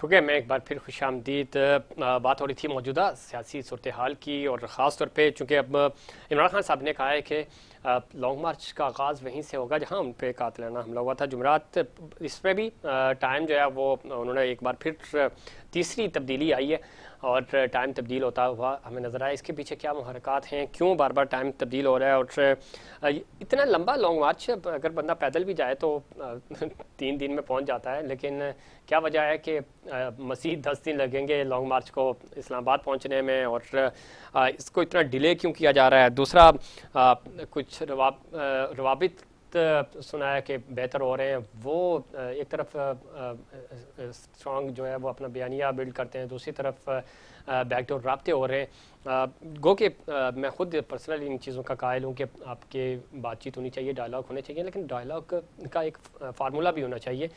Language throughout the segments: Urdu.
پروگرام میں ایک بار پھر خوش آمدید. بات ہو رہی تھی موجودہ سیاسی صورتحال کی، اور خاص طور پہ چونکہ اب عمران خان صاحب نے کہا ہے کہ لانگ مارچ کا آغاز وہیں سے ہوگا جہاں ان پہ قاتلانہ حملہ ہوا تھا جمعرات. اس میں بھی ٹائم جو ہے وہ انہوں نے ایک بار پھر تیسری تبدیلی آئی ہے، اور ٹائم تبدیل ہوتا ہوا ہمیں نظر آیا. اس کے پیچھے کیا محرکات ہیں، کیوں بار بار ٹائم تبدیل ہو رہا ہے؟ اور اتنا لمبا لانگ مارچ اگر بندہ پیدل بھی جائے تو 3 دن میں پہنچ جاتا ہے، لیکن کیا وجہ ہے کہ مزید 10 دن لگیں گے لانگ مارچ کو اسلام آباد پہنچنے میں، اور اس کو اتنا ڈیلے کیوں کیا جا رہا ہے؟ دوسرا کچھ روابط سنا ہے کہ بہتر ہو رہے ہیں، وہ ایک طرف اسٹرانگ جو ہے وہ اپنا بیانیہ بلڈ کرتے ہیں، دوسری طرف بیک ڈور رابطے ہو رہے ہیں. گو کہ میں خود پرسنلی ان چیزوں کا قائل ہوں کہ آپ کے بات چیت ہونی چاہیے، ڈائلاگ ہونے چاہیے، لیکن ڈائلاگ کا ایک فارمولہ بھی ہونا چاہیے.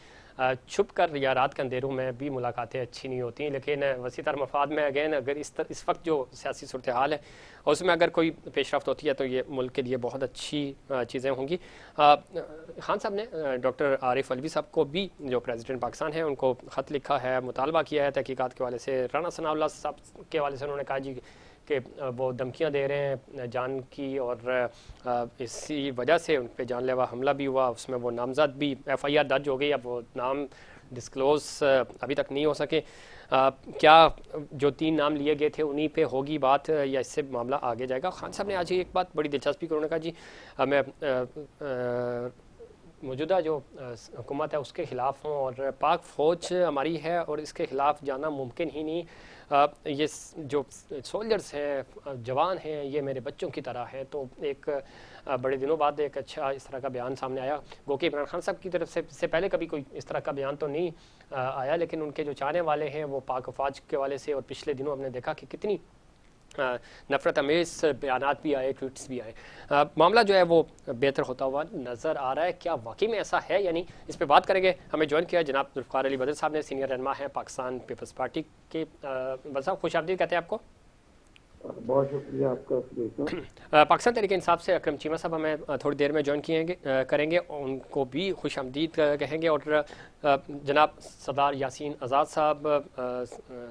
چھپ کر یا رات کے اندھیروں میں بھی ملاقاتیں اچھی نہیں ہوتی، لیکن وسیع تر مفاد میں اگین اگر اس وقت جو سیاسی صورتحال ہے اس میں اگر کوئی پیش رفت ہوتی ہے تو یہ ملک کے لیے بہت اچھی چیزیں ہوں گی. خان صاحب نے ڈاکٹر عارف علوی صاحب کو بھی، جو پریزیڈنٹ پاکستان ہیں، ان کو خط لکھا ہے، مطالبہ کیا ہے تحقیقات کے حوالے سے. رانا ثناء اللہ صاحب کے حوالے سے انہوں نے کہا جی کہ وہ دھمکیاں دے رہے ہیں جان کی، اور اسی وجہ سے ان پہ جان لیوا حملہ بھی ہوا. اس میں وہ نامزد بھی FIR درج ہو گئی، اب وہ نام ڈسکلوز ابھی تک نہیں ہو سکے. کیا جو 3 نام لیے گئے تھے انہی پہ ہوگی بات، یا اس سے معاملہ آگے جائے گا؟ خان صاحب نے آج ایک بات بڑی دلچسپی انہوں نے کہا جی میں موجودہ جو حکومت ہے اس کے خلاف ہوں، اور پاک فوج ہماری ہے اور اس کے خلاف جانا ممکن ہی نہیں. یہ جو سولجرز ہیں، جوان ہیں، یہ میرے بچوں کی طرح ہیں. تو ایک بڑے دنوں بعد ایک اچھا اس طرح کا بیان سامنے آیا. گو کہ عمران خان صاحب کی طرف سے پہلے کبھی کوئی اس طرح کا بیان تو نہیں آیا، لیکن ان کے جو چاہنے والے ہیں وہ پاک افواج کے حوالے سے، اور پچھلے دنوں ہم نے دیکھا کہ کتنی نفرت امیز بیانات بھی آئے، ٹویٹس بھی آئے. معاملہ جو ہے وہ بہتر ہوتا ہوا نظر آ رہا ہے. کیا واقعی میں ایسا ہے یا نہیں؟ اس پہ بات کریں گے. ہمیں جوائن کیا جناب ذوالفقار علی بدر صاحب نے، سینئر رہنما ہیں پاکستان پیپلز پارٹی کے. بدر صاحب خوش آمدید کہتے ہیں آپ کو. بہت شکریہ آپ کا. پاکستان تحریک انصاف سے اکرم چیمہ صاحب ہمیں تھوڑی دیر میں جوائن کریں گے، ان کو بھی خوش آمدید کہیں گے. اور جناب سردار یاسین آزاد صاحب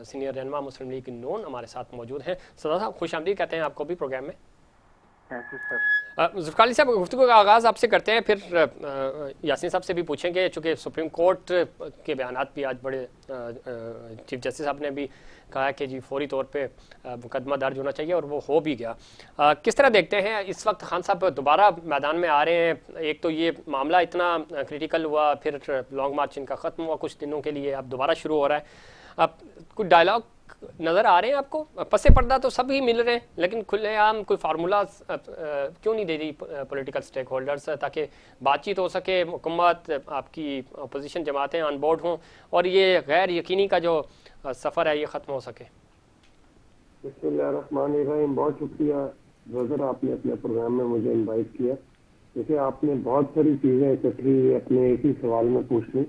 سینئر رہنما مسلم لیگ نون ہمارے ساتھ موجود ہیں. سردار صاحب خوش آمدید کہتے ہیں آپ کو بھی پروگرام میں. ذوالفقار علی صاحب گفتگو کا آغاز آپ سے کرتے ہیں، پھر یاسین صاحب سے بھی پوچھیں گے، چونکہ سپریم کورٹ کے بیانات بھی آج بڑے چیف جسٹس صاحب نے بھی کہا کہ جی فوری طور پہ مقدمہ درج ہونا چاہیے، اور وہ ہو بھی گیا. کس طرح دیکھتے ہیں اس وقت خان صاحب دوبارہ میدان میں آ رہے ہیں؟ ایک تو یہ معاملہ اتنا کریٹیکل ہوا، پھر لانگ مارچ ان کا ختم ہوا کچھ دنوں کے لیے، اب دوبارہ شروع ہو رہا ہے. اب کچھ ڈائلاگ نظر آ رہے ہیں آپ کو؟ پس پردہ تو سب ہی مل رہے ہیں، لیکن کھلے عام کوئی فارمولہ کیوں نہیں دے رہی پولیٹیکل سٹیک ہولڈرز تاکہ بات چیت ہو سکے، حکومت، آپ کی اپوزیشن جماعتیں آن بورڈ ہوں، اور یہ غیر یقینی کا جو سفر ہے یہ ختم ہو سکے؟ بسم اللہ الرحمن الرحیم. بہت شکریہ رضا، آپ نے اپنے پروگرام میں مجھے انوائٹ کیا. جیسے آپ نے بہت ساری چیزیں اکٹھی اپنے ایک ہی سوال میں پوچھ لی.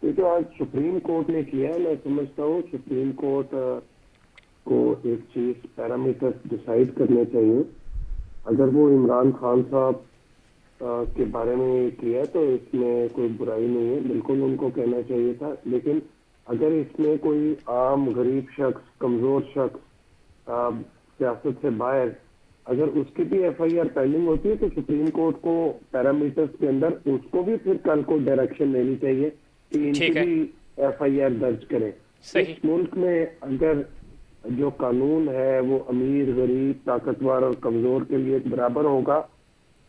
یہ جو آج سپریم کورٹ نے کیا ہے، میں سمجھتا ہوں سپریم کورٹ کو ایک چیز پیرامیٹر ڈیسائیڈ کرنے چاہیے. اگر وہ عمران خان صاحب کے بارے میں کیا ہے تو اس میں کوئی برائی نہیں ہے، بالکل ان کو کہنا چاہیے تھا. لیکن اگر اس میں کوئی عام غریب شخص، کمزور شخص، سیاست سے باہر، اگر اس کی بھی FIR پینڈنگ ہوتی ہے تو سپریم کورٹ کو پیرامیٹرز کے اندر اس کو بھی پھر کل کو ڈائریکشن لینی چاہیے کہ ان کی بھی FIR درج کریں. اس ملک میں اگر جو قانون ہے وہ امیر، غریب، طاقتور اور کمزور کے لیے برابر ہوگا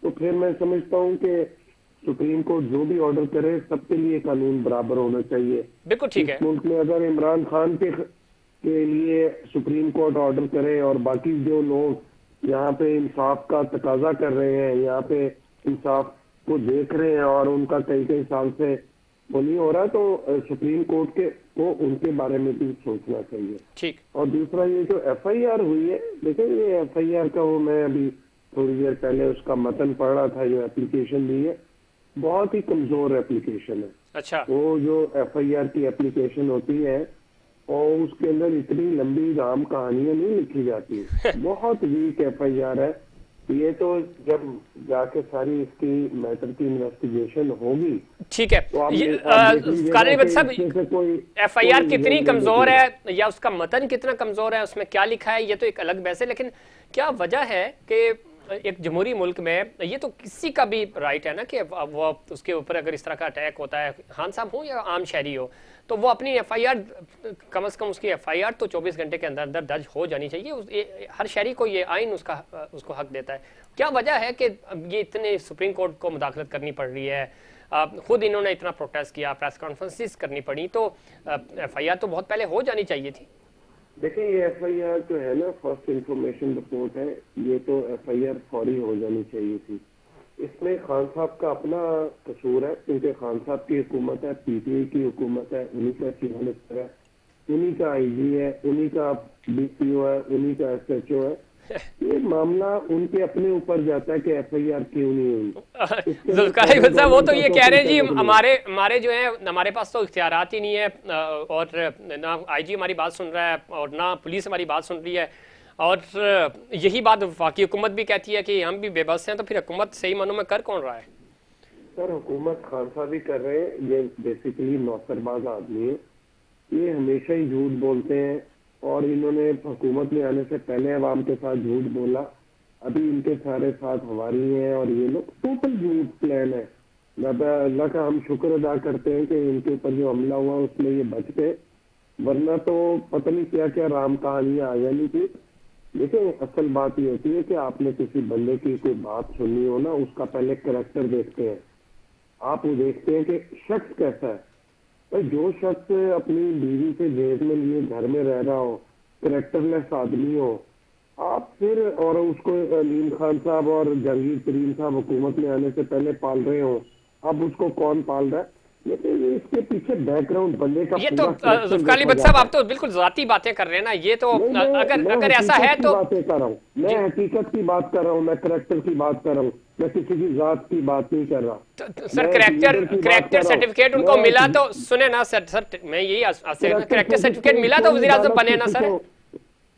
تو پھر میں سمجھتا ہوں کہ سپریم کورٹ جو بھی آرڈر کرے سب کے لیے قانون برابر ہونا چاہیے. بالکل ٹھیک ہے. اس ملک میں اگر عمران خان کے لیے سپریم کورٹ آرڈر کرے اور باقی جو لوگ یہاں پہ انصاف کا تقاضا کر رہے ہیں، یہاں پہ انصاف کو دیکھ رہے ہیں اور ان کا کئی سال سے وہ نہیں ہو رہا، تو سپریم کورٹ کو ان کے بارے میں بھی سوچنا چاہیے. ٹھیک. اور دوسرا یہ جو FIR ہوئی ہے، دیکھیں یہ FIR کا میں ابھی تھوڑی دیر پہلے اس کا متن پڑھ رہا تھا، جو اپلیکیشن دی ہے بہت ہی کمزور اپلیکیشن ہے. اچھا. وہ جو FIR کی اپلیکیشن ہوتی ہے اور اس کے اندر اتنی لمبی رام کہانیاں نہیں لکھی جاتی، بہت ویک FIR ہے. یہ تو جب جا کے ساری اس کی میٹر کی انویسٹیگیشن ہوگی. ٹھیک ہے. قاری بٹ صاحب ایف آئی آر کتنی کمزور ہے یا اس کا متن کتنا کمزور ہے, اس میں کیا لکھا ہے, یہ تو ایک الگ بحث ہے, لیکن کیا وجہ ہے کہ ایک جمہوری ملک میں یہ تو کسی کا بھی رائٹ ہے نا کہ وہ اس کے اوپر اگر اس طرح کا اٹیک ہوتا ہے, خان صاحب ہوں یا عام شہری ہو, تو وہ اپنی ایف آئی آر کم از کم اس کی ایف آئی آر تو 24 گھنٹے کے اندر اندر درج ہو جانی چاہیے. ہر شہری کو یہ آئین اس کو حق دیتا ہے. کیا وجہ ہے کہ یہ اتنے سپریم کورٹ کو مداخلت کرنی پڑ رہی ہے, خود انہوں نے اتنا پروٹیسٹ کیا, پریس کانفرنسز کرنی پڑی, تو ایف آئی آر تو بہت پہلے ہو جانی چاہیے تھی. دیکھیں یہ ایف آئی آر جو ہے نا فرسٹ انفارمیشن رپورٹ ہے, یہ تو ایف آئی آر فوری ہو جانی چاہیے تھی. اس میں خان صاحب کا اپنا قصور ہے کیونکہ خان صاحب کی حکومت ہے, پی ٹی آئی کی حکومت ہے, انہی کا چیف منسٹر ہے, انہی کا آئی جی ہے, انہی کا ڈی پی او ہے, انہی کا ایس ایچ او ہے. یہ معاملہ ان کے اپنے اوپر جاتا ہے کہ ایف آئی آر کیوں نہیں ہوئی. ذوالفقار احمد صاحب وہ تو یہ کہہ رہے ہیں جی ہمارے جو ہیں ہمارے پاس تو اختیارات ہی نہیں ہے, اور نہ آئی جی ہماری بات سن رہا ہے اور نہ پولیس ہماری بات سن رہی ہے, اور یہی بات وفاقی حکومت بھی کہتی ہے کہ ہم بھی بے بس ہیں, تو پھر حکومت صحیح معنوں میں کر کون رہا ہے؟ سر حکومت خان صاحب ہی کر رہے ہیں. یہ بیسیکلی نوکر باز آدمی ہے, یہ ہمیشہ ہی جھوٹ بولتے ہیں, اور انہوں نے حکومت میں آنے سے پہلے عوام کے ساتھ جھوٹ بولا, ابھی ان کے سارے ساتھ ہماری ہیں, اور یہ لوگ ٹوٹل جھوٹ پلان ہے. اللہ کا ہم شکر ادا کرتے ہیں کہ ان کے اوپر جو حملہ ہوا اس میں یہ بچ گئے, ورنہ تو پتہ نہیں کیا کیا رام کہانیاں آ جانی تھی. دیکھیں اصل بات یہ ہوتی ہے کہ آپ نے کسی بندے کی کوئی بات سننی ہو نا, اس کا پہلے کریکٹر دیکھتے ہیں. آپ وہ دیکھتے ہیں کہ شخص کیسا ہے. جو شخص اپنی بیوی سے جیب میں لیے گھر میں رہ رہا ہو, کریکٹر لیس آدمی ہو, آپ پھر اور اس کو علیم خان صاحب اور جہانگیر ترین صاحب حکومت میں آنے سے پہلے پال رہے ہو, اب اس کو کون پال رہا ہے؟ لیکن اس کے پیچھے بیک گراؤنڈ بندے کا یہ تو ذوالفقار بٹ صاحب آپ تو بالکل ذاتی باتیں کر رہے ہیں نا, یہ تو اگر ایسا ہے تو باتیں کر رہا ہوں, میں حقیقت کی بات کر رہا ہوں, میں کریکٹر کی بات کر رہا ہوں, میں کسی کی ذات کی بات نہیں کر رہا. سر کریکٹر سرٹیفکیٹ ان کو ملا تو سنیں نا سر, میں یہی کریکٹر سرٹیفکیٹ ملا تو وزیر اعظم بنے نا سر.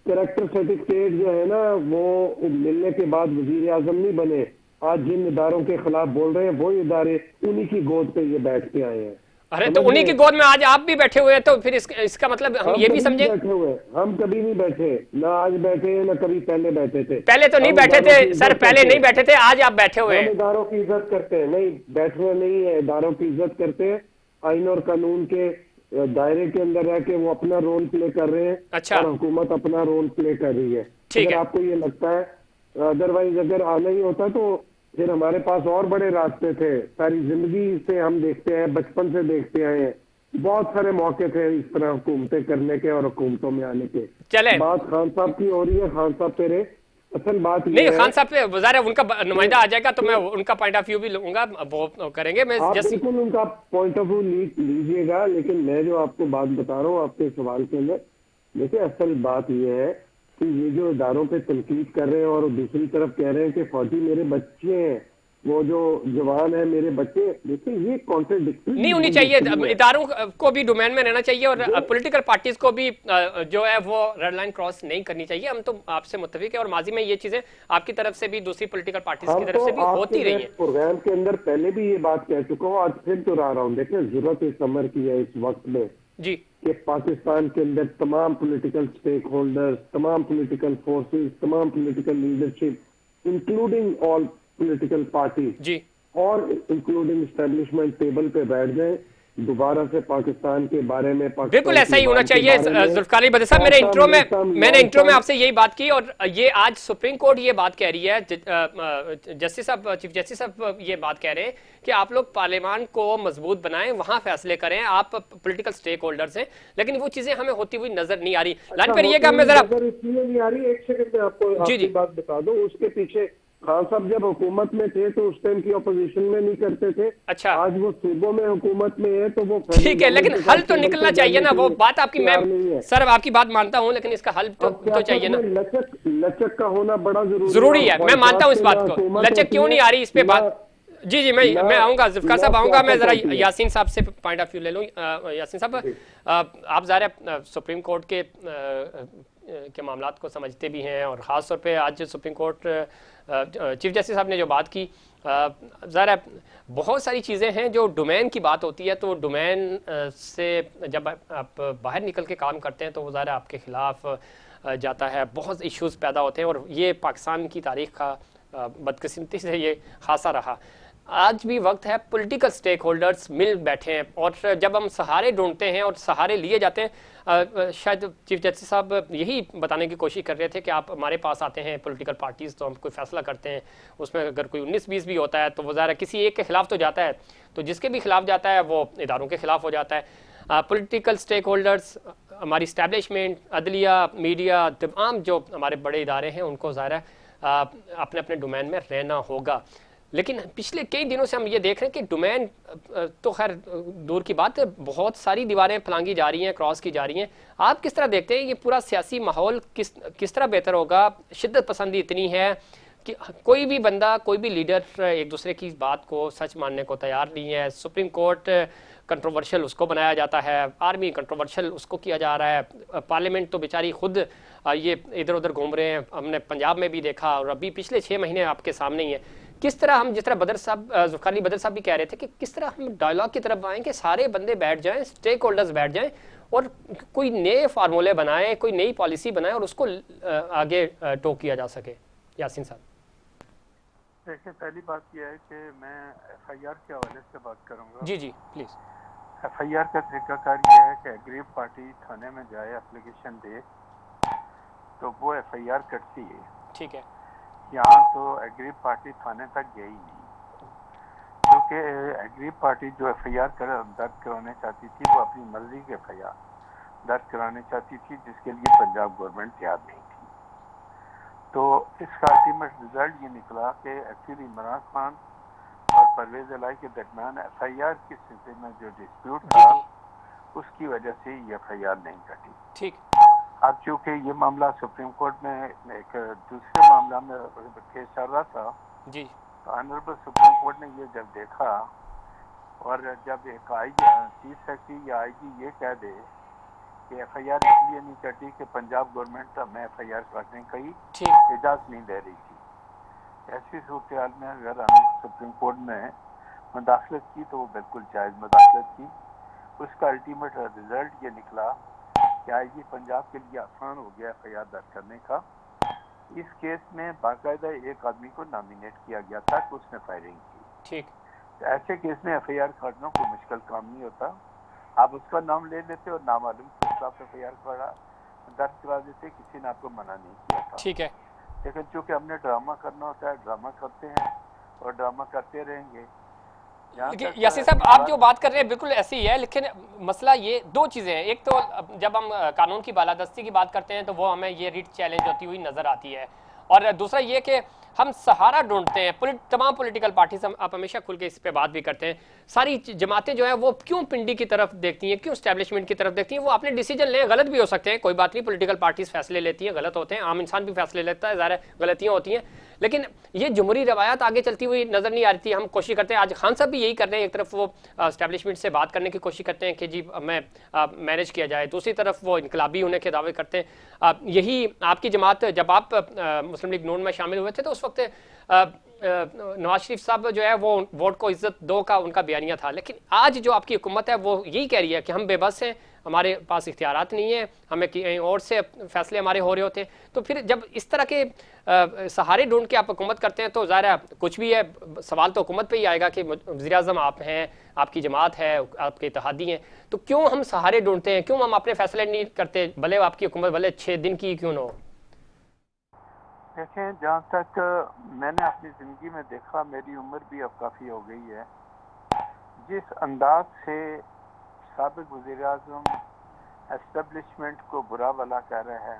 کریکٹر سرٹیفکیٹ جو ہے نا وہ ملنے کے بعد وزیر اعظم نہیں بنے. آج جن اداروں کے خلاف بول رہے ہیں وہی ادارے انہی کی گود پہ یہ بیٹھ کے آئے ہیں. ارے تو انہی کی گود میں آج آپ بھی بیٹھے ہوئے ہیں, تو پھر اس کا مطلب ہم یہ بھی سمجھیں. ہم کبھی نہیں بیٹھے, نہ آج بیٹھے نہ کبھی پہلے بیٹھے تھے. پہلے تو نہیں بیٹھے تھے سر, پہلے نہیں بیٹھے تھے, آج آپ بیٹھے ہوئے ہیں. ہم اداروں کی عزت کرتے ہیں, نہیں بیٹھنا نہیں ہے, اداروں کی عزت کرتے ہیں. آئین اور قانون کے دائرے کے اندر رہ کے وہ اپنا رول پلے کر رہے ہیں, اور حکومت اپنا رول پلے کر رہی ہے. اگر آپ کو یہ لگتا ہے, ادروائز اگر آنا ہی ہوتا تو پھر ہمارے پاس اور بڑے راستے تھے. ساری زندگی سے ہم دیکھتے ہیں, بچپن سے دیکھتے آئے ہیں, بہت سارے موقع تھے اس طرح حکومتیں کرنے کے اور حکومتوں میں آنے کے. بات خان صاحب کی ہو رہی ہے, خان صاحب پہ رہے. اصل بات نہیں, خان صاحب پہ وزیر ان کا نمائندہ آ جائے گا تو میں ان کا پوائنٹ آف ویو بھی لوں گا, وہ کریں گے. آپ بالکل ان کا پوائنٹ آف ویو لیجیے گا, لیکن میں جو آپ کو بات بتا رہا ہوں آپ کے سوال کے اندر, دیکھیں اصل بات یہ ہے کہ یہ جو اداروں پہ تنقید کر رہے ہیں اور دوسری طرف کہہ رہے ہیں کہ فوجی میرے بچے ہیں, وہ جو جوان ہیں میرے بچے, دیکھیں یہ کانٹرڈکٹری نہیں ہونی چاہیے. اداروں کو بھی ڈومین میں رہنا چاہیے, اور پولیٹیکل پارٹیز کو بھی جو ہے وہ ریڈ لائن کراس نہیں کرنی چاہیے. ہم تو آپ سے متفق ہیں, اور ماضی میں یہ چیزیں آپ کی طرف سے بھی دوسری پولیٹیکل پارٹیز کی طرف سے بھی ہوتی رہی ہیں. پروگرام کے اندر پہلے بھی یہ بات کہہ چکا ہوں, آج پھر دہرا رہا ہوں. دیکھیں ضرورت اس عمر کی ہے اس وقت میں جی کہ پاکستان کے اندر تمام پولیٹیکل سٹیک ہولڈرز, تمام پولیٹیکل فورسز, تمام political leadership including all political party جی اور انکلوڈنگ اسٹیبلشمنٹ ٹیبل پہ بیٹھ جائیں, دوبارہ سے پاکستان کے بارے میں بالکل ایسا ہی ہونا چاہیے. ذوالفقار علی بھٹی صاحب میں نے انٹرو میں آپ سے یہی بات کی, اور یہ آج سپریم کورٹ یہ بات کہہ رہی ہے, جسٹس صاحب, چیف جسٹس صاحب یہ بات کہہ رہے ہیں کہ آپ لوگ پارلیمان کو مضبوط بنائیں, وہاں فیصلے کریں, آپ پولیٹیکل سٹیک ہولڈرز ہیں, لیکن وہ چیزیں ہمیں ہوتی ہوئی نظر نہیں آ رہی. لائن پر یہ کہ میں ذرا نہیں آ رہی, ایک سیکنڈ میں آپ کو آپ کی بات بتا دوں. اس کے پیچھے خان صاحب جب حکومت میں تھے تو اس ٹائم کی اپوزیشن میں نہیں کرتے تھے. اچھا, آج وہ صوبوں میں حکومت میں ہے تو وہ ٹھیک ہے, لیکن حل تو نکلنا چاہیے نا. وہ بات آپ کی, میں سر آپ کی بات مانتا ہوں, لیکن اس کا حل تو چاہیے نا. لچک کا ہونا بڑا ضروری ہے, میں مانتا ہوں اس بات کو. لچک کیوں نہیں آ رہی اس پہ بات. جی میں آؤں گا, ذوالفقار صاحب آؤں گا. میں ذرا یاسین صاحب سے پوائنٹ آف ویو لے لوں. یاسین صاحب, آپ ظاہر ہے سپریم کورٹ کے کے معاملات کو سمجھتے بھی ہیں، اور خاص طور پہ آج سپریم کورٹ چیف جسٹس صاحب نے جو بات کی، ظاہر ہے بہت ساری چیزیں ہیں جو ڈومین کی بات ہوتی ہے، تو ڈومین سے جب آپ باہر نکل کے کام کرتے ہیں تو وہ ظاہر ہے آپ کے خلاف جاتا ہے، بہت ایشوز پیدا ہوتے ہیں، اور یہ پاکستان کی تاریخ کا بدقسمتی سے یہ خاصا رہا۔ آج بھی وقت ہے پولیٹیکل سٹیک ہولڈرز مل بیٹھے ہیں، اور جب ہم سہارے ڈھونڈتے ہیں اور سہارے لیے جاتے ہیں، شاید چیف جسٹس صاحب یہی بتانے کی کوشش کر رہے تھے کہ آپ ہمارے پاس آتے ہیں پولیٹیکل پارٹیز تو ہم کوئی فیصلہ کرتے ہیں، اس میں اگر کوئی 19-20 بھی ہوتا ہے تو وہ ظاہر ہے کسی ایک کے خلاف تو جاتا ہے، تو جس کے بھی خلاف جاتا ہے وہ اداروں کے خلاف ہو جاتا ہے۔ پولیٹیکل سٹیک ہولڈرز، ہماری اسٹیبلشمنٹ، عدلیہ، میڈیا، تمام جو ہمارے بڑے ادارے ہیں، ان کو ظاہر ہے اپنے اپنے ڈومین میں رہنا ہوگا۔ لیکن پچھلے کئی دنوں سے ہم یہ دیکھ رہے ہیں کہ ڈومین تو خیر دور کی بات ہے، بہت ساری دیواریں پھلانگی جا رہی ہیں، کراس کی جا رہی ہیں۔ آپ کس طرح دیکھتے ہیں یہ پورا سیاسی ماحول کس طرح بہتر ہوگا؟ شدت پسندی اتنی ہے کہ کوئی بھی بندہ، کوئی بھی لیڈر ایک دوسرے کی بات کو سچ ماننے کو تیار نہیں ہے۔ سپریم کورٹ کنٹروورشل اس کو بنایا جاتا ہے، آرمی کنٹروورشل اس کو کیا جا رہا ہے، پارلیمنٹ تو بیچاری خود یہ ادھر ادھر گھوم رہے ہیں، ہم نے پنجاب میں بھی دیکھا، اور ابھی پچھلے 6 مہینے آپ کے سامنے ہی ہیں۔ کس طرح ہم، جس طرح بدر صاحب، ذوالفقار علی بدر صاحب بھی کہہ رہے تھے کہ کس طرح ہم ڈائلاگ کی طرف آئیں کہ سارے بندے بیٹھ جائیں، سٹیک ہولڈرز بیٹھ جائیں، اور کوئی نئے فارمولے بنائیں، کوئی نئی پالیسی بنائیں، اور اس کو آگے ٹو کیا جا سکے۔ یاسین صاحب دیکھیں، پہلی بات یہ ہے کہ میں ایف آئی آر کے حوالے سے بات کروں گا۔ جی جی پلیز۔ ایف آئی آر کا طریقہ کار یہ ہے کہ ایگریو پارٹی تھانے میں جائے، اپلیکیشن دے، تو وہ ایف آئی آر کرتی ہے۔ ٹھیک ہے۔ یہاں تو ایگریو پارٹی تھانے تک گئی نہیں، کیونکہ ایگریو پارٹی جو ایف آئی آر درج کرانے چاہتی تھی وہ اپنی مرضی کے ایف آئی آر درج کرانے چاہتی تھی، جس کے لیے پنجاب گورنمنٹ تیار نہیں تھی۔ تو اس کا الٹیمیٹ رزلٹ یہ نکلا کہ ایکچولی عمران خان اور پرویز الہی کے درمیان ایف آئی آر کے سلسلے میں جو ڈسپیوٹ تھا، اس کی وجہ سے یہ ایف آئی آر نہیں کٹی۔ ٹھیک۔ اب چونکہ یہ معاملہ سپریم کورٹ میں ایک دوسرے معاملہ میں کیس چل رہا تھا، جی تو آنریبل سپریم کورٹ نے یہ جب دیکھا، اور جب ایک چیف سیکرٹری یا آئی جی یہ کہہ دے کہ ایف آئی آر اس لیے نہیں کٹی کہ پنجاب گورنمنٹ ہمیں ایف آئی آر کٹنے کی اجازت نہیں دے رہی تھی، ایسی صورتحال میں اگر ہم سپریم کورٹ میں مداخلت کی تو وہ بالکل جائز مداخلت کی۔ اس کا الٹیمیٹ رزلٹ یہ نکلا کہ آئی جی پنجاب کے لیے آسان ہو گیا ایف آئی آر درج کرنے کا۔ اس کیس میں باقاعدہ ایک آدمی کو نامینیٹ کیا گیا تھا کہ اس نے فائرنگ کی۔ ٹھیک۔ ایسے کیس میں ایف آئی آر کاٹنا کوئی مشکل کام نہیں ہوتا، آپ اس کا نام لے لیتے اور نامعلوم کے خلاف ایف آئی آر درج کرا دیتے، کسی نے آپ کو منع نہیں کیا تھا۔ ٹھیک ہے۔ لیکن چونکہ ہم نے ڈرامہ کرنا ہوتا ہے، ڈرامہ کرتے ہیں اور ڈرامہ کرتے رہیں گے۔ یاسین صاحب آپ جو بات کر رہے ہیں بالکل ایسی ہی ہے، لیکن مسئلہ یہ دو چیزیں ہیں۔ ایک تو جب ہم قانون کی بالادستی کی بات کرتے ہیں تو وہ ہمیں یہ ریٹ چیلنج ہوتی ہوئی نظر آتی ہے، اور دوسرا یہ کہ ہم سہارا ڈھونڈتے ہیں۔ تمام پولیٹیکل پارٹیز، آپ ہمیشہ کھل کے اس پہ بات بھی کرتے ہیں، ساری جماعتیں جو ہیں وہ کیوں پنڈی کی طرف دیکھتی ہیں، کیوں اسٹیبلشمنٹ کی طرف دیکھتی ہیں؟ وہ اپنے ڈیسیجن لیں، غلط بھی ہو سکتے ہیں، کوئی بات نہیں، پولیٹیکل پارٹیز فیصلے لیتی ہیں، غلط ہوتے ہیں، عام انسان بھی فیصلے لیتا ہے، ظاہر ہے غلطیاں ہوتی ہیں، لیکن یہ جمہوری روایات آگے چلتی ہوئی نظر نہیں آ رہی تھی۔ ہم کوشش کرتے ہیں، آج خان صاحب بھی یہی کر رہے ہیں، ایک طرف وہ اسٹیبلشمنٹ سے بات کرنے کی کوشش کرتے ہیں کہ جی ہمیں مینیج کیا جائے، دوسری طرف وہ انقلابی ہونے کے دعوے کرتے ہیں۔ یہی آپ کی جماعت، جب آپ مسلم لیگ نون میں شامل ہوئے تھے تو اس وقت نواز شریف صاحب جو ہے وہ ووٹ کو عزت دو کا ان کا بیانیہ تھا، لیکن آج جو آپ کی حکومت ہے وہ یہی کہہ رہی ہے کہ ہم بے بس ہیں، ہمارے پاس اختیارات نہیں ہیں، ہمیں کہیں اور سے فیصلے ہمارے ہو رہے ہوتے ہیں۔ تو پھر جب اس طرح کے سہارے ڈھونڈ کے آپ حکومت کرتے ہیں تو ظاہر ہے کچھ بھی ہے، سوال تو حکومت پہ ہی آئے گا کہ وزیر اعظم آپ ہیں، آپ کی جماعت ہے، آپ کے اتحادی ہیں، تو کیوں ہم سہارے ڈھونڈتے ہیں، کیوں ہم اپنے فیصلے نہیں کرتے، بھلے آپ کی حکومت بھلے 6 دن کی کیوں نہ ہو؟ دیکھیں، جہاں تک میں نے اپنی زندگی میں دیکھا، میری عمر بھی اب کافی ہو گئی ہے، جس انداز سے سابق وزیر اعظم اسٹیبلشمنٹ کو برا بھلا کہہ رہے ہیں،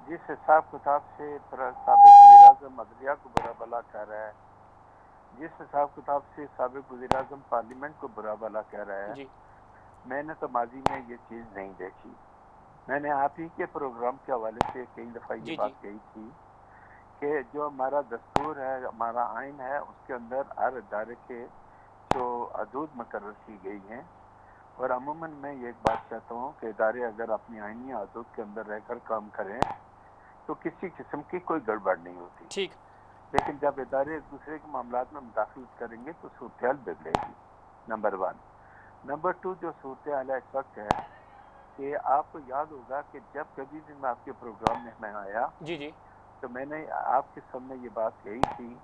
جس حساب کتاب سے سابق وزیر اعظم عدلیہ کو برا بھلا کہہ رہا ہے، جس حساب کتاب سے سابق وزیر اعظم پارلیمنٹ کو برا بھلا کہہ رہا ہے، جی میں نے تو ماضی میں یہ چیز نہیں دیکھی۔ میں نے آپ ہی کے پروگرام کے حوالے سے کئی دفعہ یہ بات کہی تھی کہ جو ہمارا دستور ہے، ہمارا آئین ہے، اس کے اندر ہر ادارے کے جو حدود مقرر کی گئی ہیں اور عموماً میں یہ ایک بات کہتا ہوں کہ ادارے اگر اپنی آئینی حدود کے اندر رہ کر کام کریں تو کسی قسم کی کوئی گڑبڑ نہیں ہوتی، ٹھیک، لیکن جب ادارے ایک دوسرے کے معاملات میں مداخلت کریں گے تو صورتحال بگڑے گی، نمبر 1۔ نمبر 2، جو صورتحال اس وقت ہے کہ آپ کو یاد ہوگا کہ جب کبھی بھی میں آپ کے پروگرام میں آیا جی جی تو میں نے آپ کے سامنے یہ بات کہی تھی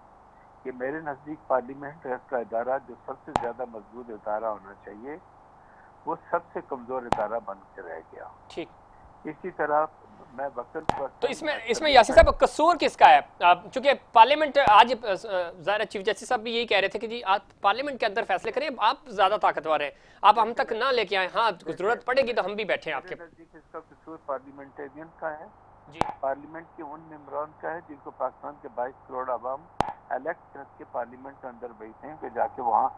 کہ میرے نزدیک پارلیمنٹ کا ادارہ جو سب سے زیادہ مضبوط ادارہ ہونا چاہیے وہ سب سے کمزور ادارہ بن کے رہ گیا۔ ٹھیک۔ اسی طرح میں وقتاً تو اس میں یاسین صاحب قصور کس کا ہے؟ چونکہ پارلیمنٹ آج ظاہر چیف جسٹس صاحب بھی یہی کہہ رہے تھے کہ جی آپ پارلیمنٹ کے اندر فیصلے کریں، آپ زیادہ طاقتور ہیں، آپ ہم تک نہ لے کے آئیں، ہاں ضرورت پڑے گی تو ہم بھی بیٹھے ہیں آپ کے۔ اس کا قصور پارلیمنٹیرین کا ہے، جی پارلیمنٹ کے ان ممبران کا ہے جن کو پاکستان کے 22 کروڑ عوام الیکٹ کر کے پارلیمنٹ کے اندر بیٹھے ہیں کہ جا کے وہاں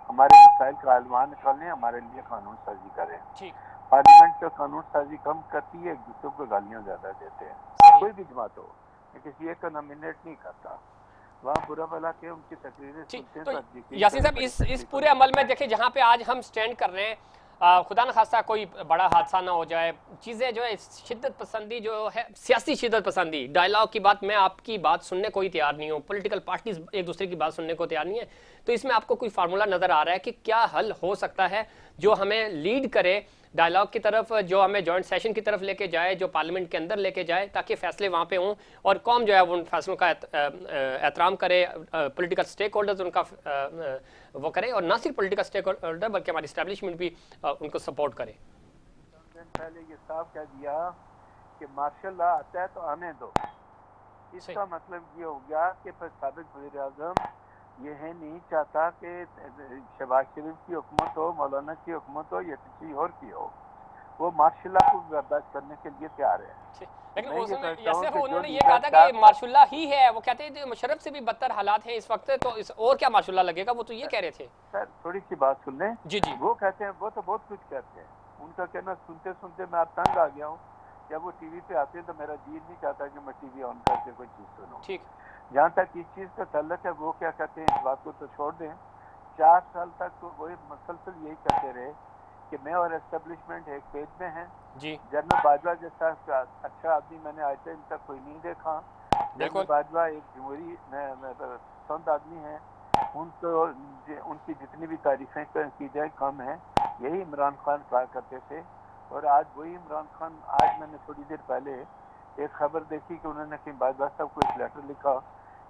ہمارے مسائل کا عنوان نکالیں، ہمارے لیے قانون سازی کریں۔ ٹھیک، پارلیمنٹ کا قانون سازی کم کرتی ہے، ایک دوسرے کو گالیاں زیادہ دیتے ہیں، کوئی بھی جماعت ہو، کسی ایک کا نامینیٹ نہیں کرتا، وہاں برا بھلا کے ان کی تقریریں سنتے ہیں تو یاسین صاحب اس پورے عمل میں دیکھیں جہاں پہ آج ہم سٹینڈ کر رہے ہیں، خدا نخواستہ کوئی بڑا حادثہ نہ ہو جائے، چیزیں جو ہے شدت پسندی جو ہے، سیاسی شدت پسندی، ڈائلاگ کی بات، میں آپ کی بات سننے کو ہی تیار نہیں ہوں، پولیٹیکل پارٹیز ایک دوسرے کی بات سننے کو تیار نہیں ہے، تو اس میں آپ کو کوئی فارمولا نظر آ رہا ہے کہ کیا حل ہو سکتا ہے جو ہمیں لیڈ کرے ڈائلاگ کی طرف، جو ہمیں جوائنٹ سیشن کی طرف لے کے جائے، جو پارلیمنٹ کے اندر لے کے جائے تاکہ فیصلے وہاں پہ ہوں اور قوم جو ہے ان فیصلوں کا احترام کرے، پولیٹیکل سٹیک ہولڈرز ان کا وہ کرے، اور نہ صرف پولیٹیکل سٹیک ہولڈر بلکہ ہماری اسٹیبلشمنٹ بھی ان کو سپورٹ کرے۔ پہلے یہ صاف کہہ دیا کہ مارشل لا آتا ہے تو آنے دو، اس کا مطلب یہ ہو گیا کہ سابق وزیر اعظم یہ ہے نہیں چاہتا کہ شہباز شریف کی حکومت ہو، مولانا کی حکومت ہو یا کسی اور کی ہو، وہ مارشل لا کو برداشت کرنے کے لیے تیار ہے۔ لیکن انہوں نے یہ کہا تھا کہ مارشل اللہ ہی ہے، وہ کہتے ہیں مشرف سے بھی بدتر حالات ہیں اس وقت، تو اور کیا مارشل اللہ لگے گا، وہ تو یہ کہہ رہے تھے۔ سر تھوڑی سی بات سن لیں، جی جی، وہ کہتے ہیں، وہ تو بہت کچھ کہتے ہیں، ان کا کہنا سنتے سنتے میں اب تنگ آ گیا ہوں، جب وہ ٹی وی پہ آتے ہیں تو میرا جی نہیں چاہتا کہ میں ٹی وی آن کر کے کوئی چیز سنوں۔ ٹھیک، جہاں تک اس چیز کا تعلق ہے، وہ کیا کہتے ہیں اس بات کو تو چھوڑ دیں، 4 سال تک تو وہ مسلسل یہی کہتے رہے کہ میں اور اسٹیبلشمنٹ ایک پیج میں ہیں، جی جنرل باجوہ جیسا اچھا آدمی میں نے آج تک کوئی نہیں دیکھا، جنرل باجوہ ایک جمہوری پسند آدمی ہیں، ان کی جتنی بھی تعریفیں کی جائیں کم ہیں، یہی عمران خان کہا کرتے تھے، اور آج وہی عمران خان، آج میں نے تھوڑی دیر پہلے ایک خبر دیکھی کہ انہوں نے کہیں باجوہ صاحب کو ایک لیٹر لکھا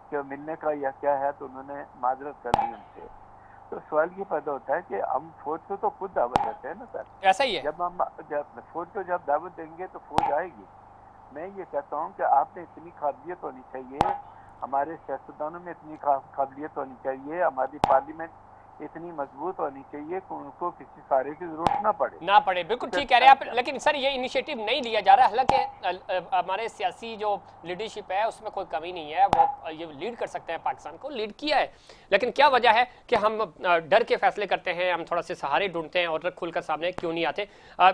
کہ ملنے کا یا کیا ہے، تو انہوں نے معذرت کر لی ان سے۔ تو سوال یہ پیدا ہوتا ہے کہ ہم فوج کو تو خود دعوت دیتے ہیں نا سر، ایسا ہی ہے، جب فوج کو جب دعوت دیں گے تو فوج آئے گی۔ میں یہ کہتا ہوں کہ آپ نے اتنی قابلیت ہونی چاہیے، ہمارے سیاستدانوں میں اتنی قابلیت ہونی چاہیے، ہماری پارلیمنٹ اتنی مضبوط ہونی چاہیے کہ ان کو کسی سارے کی ضرورت نہ پڑے۔ بالکل ٹھیک کہہ رہے ہیں آپ، لیکن سر یہ انیشیٹو نہیں لیا جا رہا، حالانکہ ہمارے سیاسی جو لیڈرشپ ہے اس میں کوئی کمی نہیں ہے، وہ یہ لیڈ کر سکتے ہیں، پاکستان کو لیڈ کیا ہے، لیکن کیا وجہ ہے کہ ہم ڈر کے فیصلے کرتے ہیں، ہم تھوڑا سے سہارے ڈھونڈتے ہیں اور کھل کر سامنے کیوں نہیں آتے؟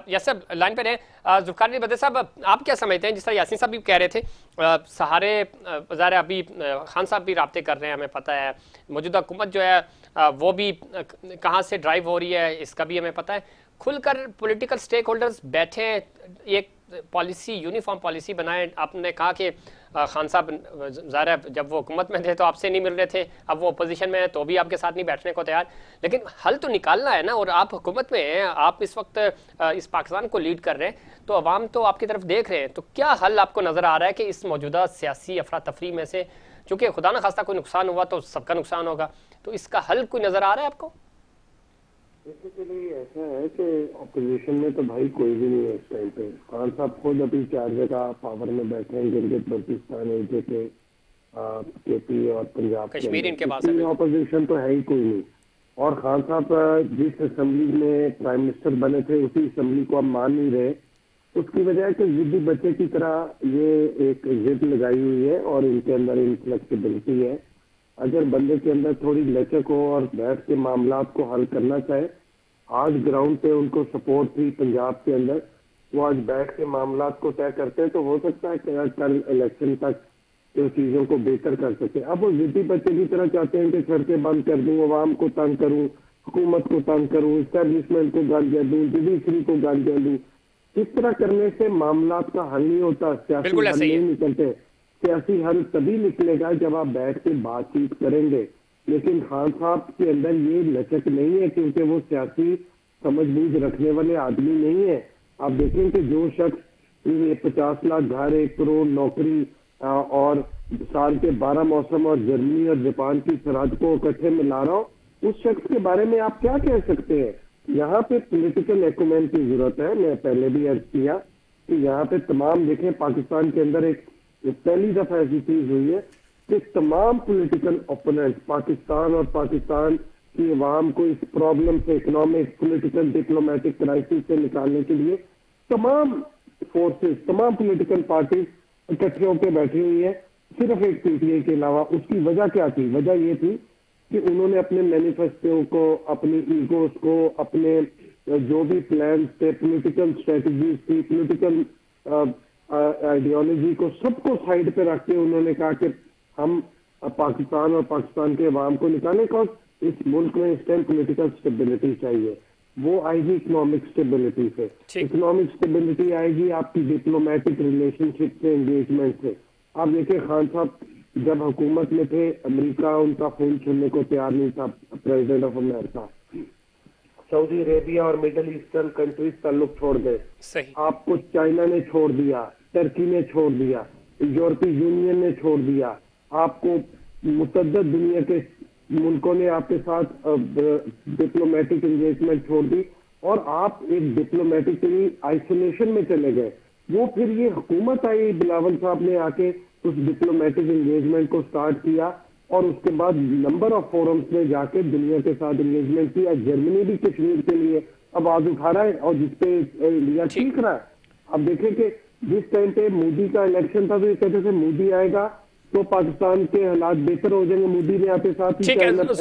یس صاحب لائن پہ رہیں، ذوالفقار علی بدر صاحب آپ کیا سمجھتے ہیں؟ جس طرح یاسین صاحب بھی کہہ رہے تھے، سہارے ظاہر ابھی خان صاحب بھی رابطے کر رہے ہیں، ہمیں پتہ ہے موجودہ حکومت جو ہے وہ بھی کہاں سے ڈرائیو ہو رہی ہے اس کا بھی ہمیں پتہ ہے، کھل کر پولیٹیکل سٹیک ہولڈرز بیٹھیں، ایک پالیسی، یونیفارم پالیسی بنائیں۔ آپ نے کہا کہ خان صاحب ظاہر ہے جب وہ حکومت میں تھے تو آپ سے نہیں مل رہے تھے، اب وہ اپوزیشن میں ہیں تو بھی آپ کے ساتھ نہیں بیٹھنے کو تیار، لیکن حل تو نکالنا ہے نا، اور آپ حکومت میں ہیں، آپ اس وقت اس پاکستان کو لیڈ کر رہے ہیں، تو عوام تو آپ کی طرف دیکھ رہے ہیں، تو کیا حل آپ کو نظر آ رہا ہے کہ اس موجودہ سیاسی افراتفری میں سے، چونکہ خدا نہ خواستہ کوئی نقصان ہوا تو سب کا نقصان ہوگا، تو اس کا حل کوئی نظر آ رہا ہے آپ کو؟ بیسیکلی ایسا ہے کہ اپوزیشن میں تو بھائی کوئی بھی نہیں ہے اس ٹائم پہ، خان صاحب خود ابھی 4 جگہ پاور میں بیٹھے ہیں، گلگت بلتستان، ایل کے پی اور پنجاب کے کشمیر ان کے پاس اندر اپوزیشن تو ہے ہی کوئی نہیں، اور خان صاحب جس اسمبلی میں پرائم منسٹر بنے تھے اسی اسمبلی کو اب مان نہیں رہے، اس کی وجہ ہے کہ ضدی بچے کی طرح یہ ایک ضد لگائی ہوئی ہے اور ان کے اندر انفلیکسیبلٹی ہے۔ اگر بندے کے اندر تھوڑی لچک ہو اور بیٹھ کے معاملات کو حل کرنا چاہے، آج گراؤنڈ پہ ان کو سپورٹ تھی پنجاب کے اندر، وہ آج بیٹھ کے معاملات کو طے کرتے ہیں تو ہو سکتا ہے کہ کل الیکشن تک جو چیزوں کو بہتر کر سکے۔ اب وہ ضدی بچے کی طرح چاہتے ہیں کہ سڑکیں بند کر دوں، عوام کو تنگ کروں، حکومت کو تنگ کروں, اسٹیبلشمنٹ کو گالیاں دوں, جوڈیشری کو گالیاں دوں. اس طرح کرنے سے معاملات کا حل نہیں ہوتا, سیاسی بالکل حل ایسا ہی ہے. نہیں نکلتے. سیاسی حل تبھی نکلے گا جب آپ بیٹھ کے بات چیت کریں گے. لیکن خان صاحب کے اندر یہ لچک نہیں ہے, کیونکہ وہ سیاسی سمجھ بوجھ رکھنے والے آدمی نہیں ہے. آپ دیکھیں کہ جو شخص 50 لاکھ گھر, 1 کروڑ نوکری اور سال کے 12 موسم اور جرمنی اور جاپان کی سرحد کو اکٹھے میں لا رہا ہوں, اس شخص کے بارے میں آپ کیا کہہ سکتے ہیں؟ یہاں پہ پولیٹیکل ایکومین کی ضرورت ہے. میں پہلے بھی عرض کیا کہ یہاں پہ تمام دیکھیں, پاکستان کے اندر ایک پہلی دفعہ ایسی چیز ہوئی ہے کہ تمام پولیٹیکل اوپوننٹ پاکستان اور پاکستان کی عوام کو اس پرابلم سے, اکنامک, پولیٹیکل, ڈپلومیٹک کرائسس سے نکالنے کے لیے تمام فورسز, تمام پولیٹیکل پارٹیز اکٹھے ہو کے بیٹھی ہوئی ہے, صرف ایک پی ٹی آئی کے علاوہ. اس کی وجہ کیا تھی؟ وجہ یہ تھی کہ انہوں نے اپنے مینیفیسٹو کو, اپنی ایگوز کو, اپنے جو بھی پلانز تھے, پولیٹیکل اسٹریٹجیز تھی, پولیٹیکل آئیڈیالوجی کو, سب کو سائڈ پہ رکھ کے انہوں نے کہا کہ ہم پاکستان اور پاکستان کے عوام کو نکالیں. کون اس ملک میں اس ٹائم پولیٹیکل اسٹیبلٹی چاہیے, وہ آئے گی اکنامک اسٹیبلٹی سے. اکنامک اسٹیبلٹی آئے گی آپ کی ڈپلومیٹک ریلیشن شپ سے, انگیجمنٹ سے. آپ دیکھیں خان صاحب جب حکومت میں تھے, امریکہ ان کا فون چھوڑنے کو تیار نہیں تھا, پریزیڈنٹ آف امریکہ. سعودی عربیہ اور مڈل ایسٹرن کنٹریز تعلق چھوڑ گئے. آپ کو چائنا نے چھوڑ دیا, ترکی نے چھوڑ دیا, یورپی یونین نے چھوڑ دیا, آپ کو متعدد دنیا کے ملکوں نے آپ کے ساتھ ڈپلومیٹک انگیجمنٹ چھوڑ دی, اور آپ ایک ڈپلومیٹکلی آئسولیشن میں چلے گئے. وہ پھر یہ حکومت آئی, بلاول صاحب نے آ کے اس ڈپلومیٹک انگیجمنٹ کو سٹارٹ کیا, اور اس کے بعد نمبر آف فورمز میں جا کے دنیا کے ساتھ انگیجمنٹ کیا. جرمنی بھی کشمیر کے لیے آواز اٹھا رہا ہے, اور جس پہ انڈیا ٹھیک رہا ہے. اب دیکھیں کہ جس ٹائم پہ مودی کا الیکشن تھا تو یہ کہتے تھے مودی آئے گا تو پاکستان کے حالات بہتر ہو جائیں گے. مودی نے آتے ساتھ ہی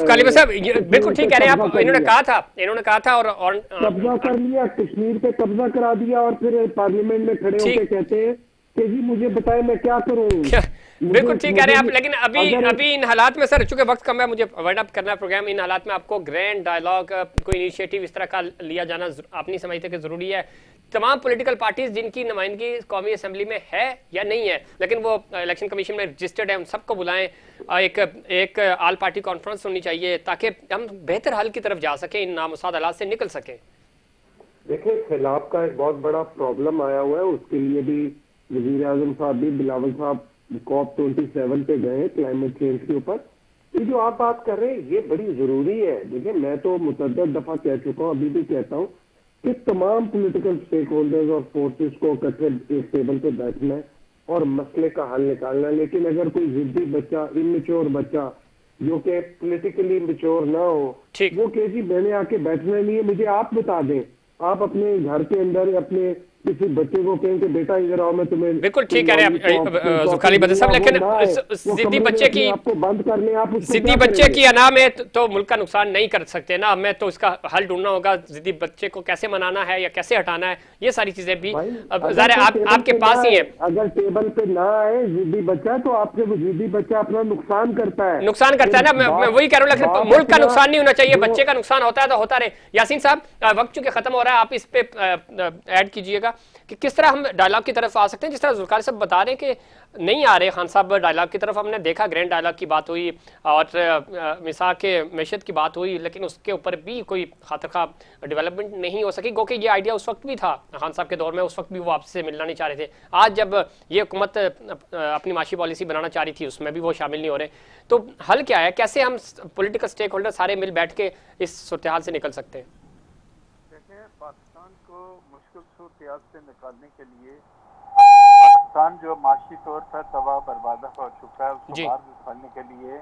غالب صاحب بالکل ٹھیک کہہ رہے ہیں آپ. انہوں نے کہا تھا اور قبضہ کر لیا, کشمیر پہ قبضہ کرا دیا, اور پھر پارلیمنٹ میں کھڑے ہو کے کہتے ہیں کہ جی مجھے بتائیں میں کیا کروں. بالکل ٹھیک کہہ رہے ہیں آپ. لیکن ابھی ان حالات میں سر, چونکہ وقت کم ہے, مجھے وائنڈ اپ کرنا ہے پروگرام, ان حالات میں آپ کو گرینڈ ڈائلاگ, کوئی انیشیٹو اس طرح کا لیا جانا آپ نہیں سمجھتے کہ ضروری ہے؟ تمام پولیٹیکل پارٹیز جن کی نمائندگی قومی اسمبلی میں ہے یا نہیں ہے, لیکن وہ الیکشن کمیشن میں رجسٹرڈ ہے, ان سب کو بلائیں, ایک آل پارٹی کانفرنس ہونی چاہیے تاکہ ہم بہتر حل کی طرف جا سکیں, ان نامساعد حالات سے نکل سکیں. دیکھیں سیلاب کا ایک بہت بڑا پرابلم آیا ہوا ہے, اس کے لیے بھی وزیر اعظم صاحب بھی, بلاول صاحب COP 27 پہ گئے ہیں کلائمیٹ چینج کے اوپر. یہ جو آپ بات کر رہے ہیں یہ بڑی ضروری ہے. دیکھیں میں تو متعدد دفعہ کہہ چکا ہوں, ابھی بھی کہتا ہوں کہ تمام پولیٹیکل سٹیک ہولڈرز اور فورسز کو اکٹھے ایک ٹیبل پہ بیٹھنا ہے اور مسئلے کا حل نکالنا ہے. لیکن اگر کوئی ضدی بچہ, اممیچور بچہ جو کہ پولیٹیکلی میچور نہ ہو, وہ کہ جی میں نے آ کے بیٹھنا نہیں ہے, مجھے آپ بتا دیں, آپ اپنے گھر کے اندر اپنے کسی بچے کو کہیں کہ بیٹا ادھر آؤ, میں تمہیں بالکل ٹھیک کہہ رہے ہیں زکالی بدر صاحب. لیکن ضدی بچے کی آپ کو بند کر لیں, آپ ضدی بچے کی انا میں تو ملک کا نقصان نہیں کر سکتے نا. ہمیں تو اس کا حل ڈھونڈنا ہوگا, ضدی بچے کو کیسے منانا ہے یا کیسے ہٹانا ہے, یہ ساری چیزیں بھی ظاہر آپ کے پاس ہی ہیں. اگر ٹیبل پہ نہ آئے ضدی بچہ تو آپ سے وہ ضدی بچہ اپنا نقصان کرتا ہے نا. میں وہی کہہ رہا ہوں, لیکن ملک کا نقصان نہیں ہونا چاہیے, بچے کا نقصان ہوتا ہے تو ہوتا رہے. یاسین صاحب وقت چونکہ ختم ہو رہا ہے, آپ اس پہ ایڈ کیجئے گا کہ کس طرح ہم ڈائلاگ کی طرف آ سکتے ہیں. جس طرح ذوالقاری صاحب بتا رہے ہیں کہ نہیں آ رہے خان صاحب ڈائلاگ کی طرف. ہم نے دیکھا گرینڈ ڈائلاگ کی بات ہوئی اور مساق کے معیشت کی بات ہوئی, لیکن اس کے اوپر بھی کوئی خاطر خواہ ڈیولپمنٹ نہیں ہو سکی. گو کہ یہ آئیڈیا اس وقت بھی تھا خان صاحب کے دور میں, اس وقت بھی وہ آپ سے ملنا نہیں چاہ رہے تھے. آج جب یہ حکومت اپنی معاشی پالیسی بنانا چاہ رہی تھی, اس میں بھی وہ شامل نہیں ہو رہے. تو حل کیا ہے, کیسے ہم پولیٹیکل سٹیک ہولڈر سارے مل بیٹھ کے اس صورتحال سے نکل سکتے ہیں؟ دیکھیں پاکستان کو مشکل صورتحال سے نکالنے کے لیے, پاکستان جو معاشی طور پر تباہ برباد ہو چکا ہے, اس کو باہر نکالنے کے لیے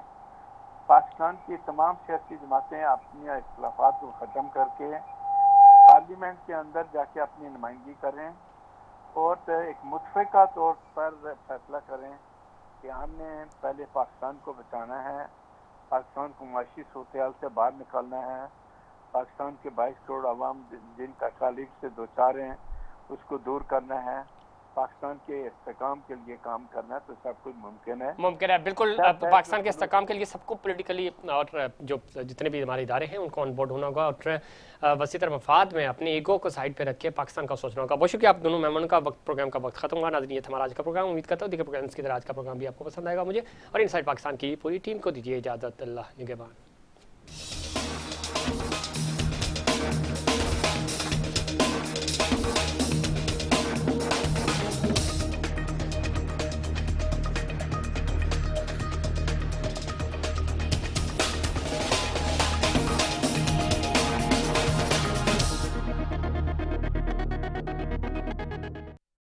پاکستان کی تمام سیاسی جماعتیں اپنی اختلافات کو ختم کر کے پارلیمنٹ کے اندر جا کے اپنی نمائندگی کریں اور ایک متفقہ طور پر فیصلہ کریں کہ ہم نے پہلے پاکستان کو بچانا ہے, پاکستان کو معاشی صورتحال سے باہر نکالنا ہے, پاکستان کے 22 کروڑ عوام جن کا کالج سے دوچار ہیں اس کو دور کرنا ہے, پاکستان کے استحکام کے لیے کام کرنا ہے تو سب کچھ ممکن ہے. ممکن ہے بالکل. پاکستان کے استحکام کے لیے سب کو پولیٹیکلی اور جو جتنے بھی ہمارے ادارے ہیں ان کو آن بورڈ ہونا ہوگا اور وسیع تر مفاد میں اپنے ایگو کو سائڈ پہ رکھ کے پاکستان کا سوچنا ہوگا. بہت شکریہ آپ دونوں مہمانوں کا. پروگرام کا وقت ختم ہوا. ناظرین یہ تھا ہمارا آج کا پروگرام. امید کرتا ہوں دیگر پروگرامس کی طرح آج کا پروگرام بھی آپ کو پسند آئے گا. مجھے اور انسائٹ پاکستان کی پوری ٹیم کو دیجیے اجازت. اللہ نگہبان.